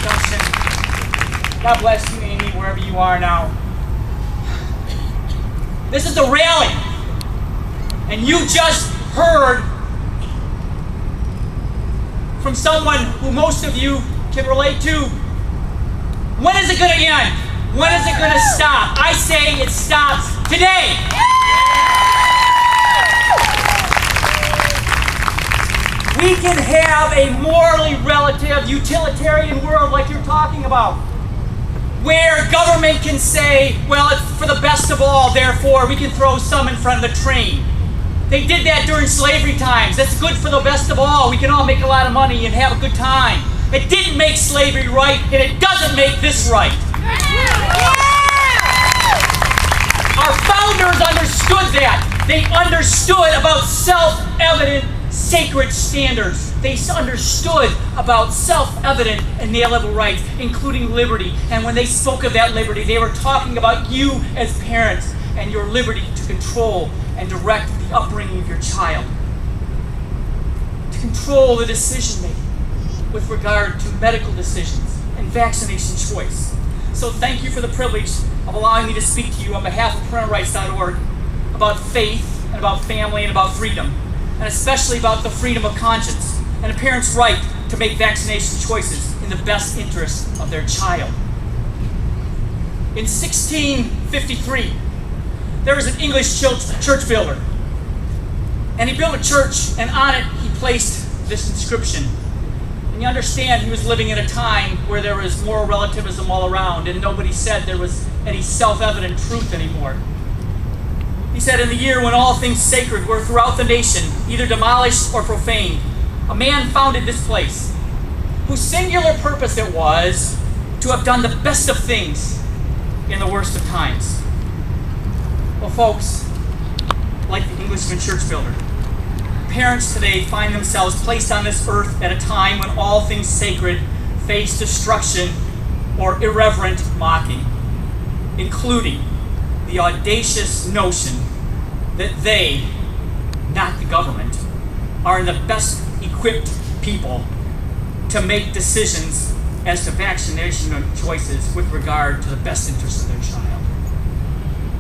Dustin. God bless you, Amy, wherever you are now. This is the rally. And you just heard from someone who most of you can relate to. When is it going to end? When is it going to stop? I say it stops today. We can have a morally relative, utilitarian world like you're talking about, where government can say, well, it's for the best of all, therefore we can throw some in front of the train. They did that during slavery times. That's good for the best of all. We can all make a lot of money and have a good time. It didn't make slavery right, and it doesn't make this right. Our founders understood that. They understood about self-evident sacred standards. They understood about self-evident inalienable rights, including liberty. And when they spoke of that liberty, they were talking about you as parents and your liberty to control and direct the upbringing of your child. To control the decision-making with regard to medical decisions and vaccination choice. So thank you for the privilege of allowing me to speak to you on behalf of parentalrights.org about faith and about family and about freedom, and especially about the freedom of conscience and a parent's right to make vaccination choices in the best interest of their child. In 1653, there was an English church builder, and he built a church, and on it he placed this inscription. And you understand he was living in a time where there was moral relativism all around, and nobody said there was any self-evident truth anymore. He said, in the year when all things sacred were throughout the nation, either demolished or profaned, a man founded this place, whose singular purpose it was to have done the best of things in the worst of times. Well, folks, like the Englishman church builder, parents today find themselves placed on this earth at a time when all things sacred face destruction or irreverent mocking, including the audacious notion that they, not the government, are the best equipped people to make decisions as to vaccination choices with regard to the best interests of their child.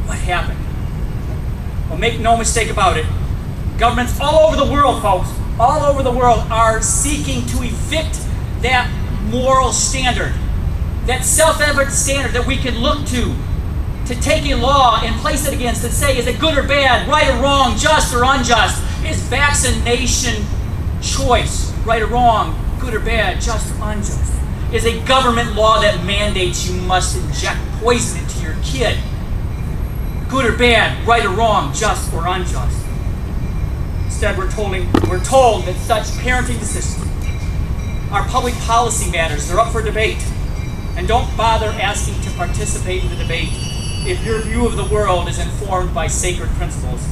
What happened? Well, make no mistake about it, governments all over the world, folks, all over the world are seeking to evict that moral standard, that self-evident standard that we can look to take a law and place it against and say, is it good or bad, right or wrong, just or unjust? Is vaccination choice right or wrong, good or bad, just or unjust? Is a government law that mandates you must inject poison into your kid good or bad, right or wrong, just or unjust? Instead, we're told that such parenting decisions are public policy matters. They're up for debate. And don't bother asking to participate in the debate if your view of the world is informed by sacred principles,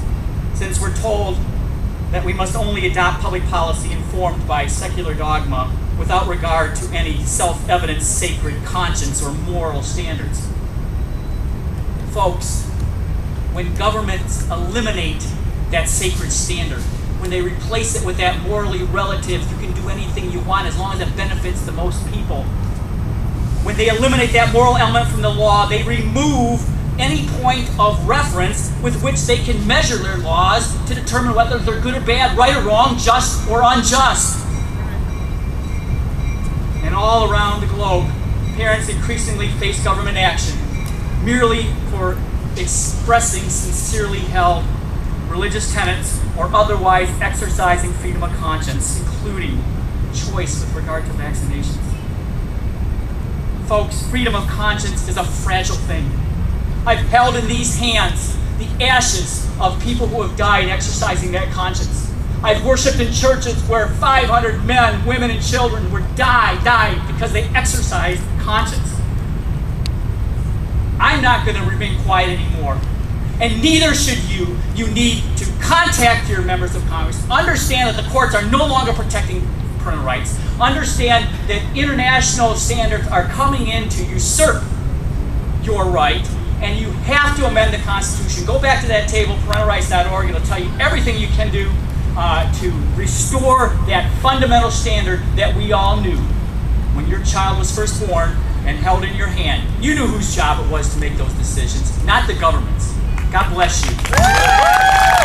since we're told that we must only adopt public policy informed by secular dogma without regard to any self-evident sacred conscience or moral standards. Folks, when governments eliminate that sacred standard, when they replace it with that morally relative, you can do anything you want as long as it benefits the most people. When they eliminate that moral element from the law, they remove any point of reference with which they can measure their laws to determine whether they're good or bad, right or wrong, just or unjust. And all around the globe, parents increasingly face government action merely for expressing sincerely held religious tenets or otherwise exercising freedom of conscience, including choice with regard to vaccinations. Folks, freedom of conscience is a fragile thing. I've held in these hands the ashes of people who have died exercising that conscience. I've worshipped in churches where 500 men, women, and children died because they exercised conscience. I'm not going to remain quiet anymore. And neither should you. You need to contact your members of Congress. Understand that the courts are no longer protecting parental rights. Understand that international standards are coming in to usurp your right, and you have to amend the Constitution. Go back to that table, parentalrights.org. It'll tell you everything you can do to restore that fundamental standard that we all knew when your child was first born and held in your hand, you knew whose job it was to make those decisions, not the government's. God bless you.